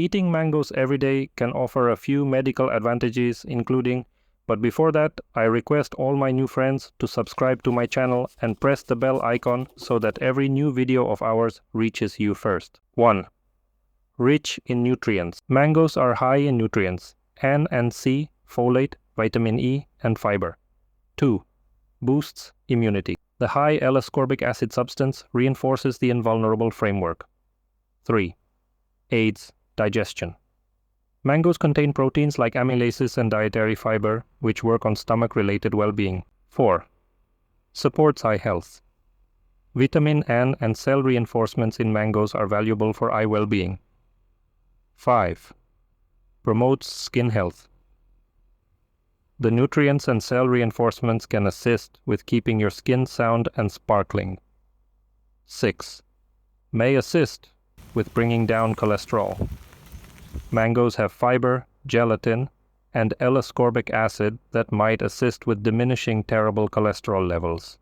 Eating mangoes every day can offer a few medical advantages, including, but before that, I request all my new friends to subscribe to my channel and press the bell icon so that every new video of ours reaches you first. 1. Rich in nutrients. Mangoes are high in nutrients, N and C, folate, vitamin E, and fiber. 2. Boosts immunity. The high L-ascorbic acid substance reinforces the invulnerable framework. 3. Aids digestion. Mangoes contain proteins like amylases and dietary fiber, which work on stomach-related well-being. 4. Supports eye health. Vitamin N and cell reinforcements in mangoes are valuable for eye well-being. 5. Promotes skin health. The nutrients and cell reinforcements can assist with keeping your skin sound and sparkling. 6. May assist with bringing down cholesterol. Mangoes have fiber, gelatin, and L-ascorbic acid that might assist with diminishing terrible cholesterol levels.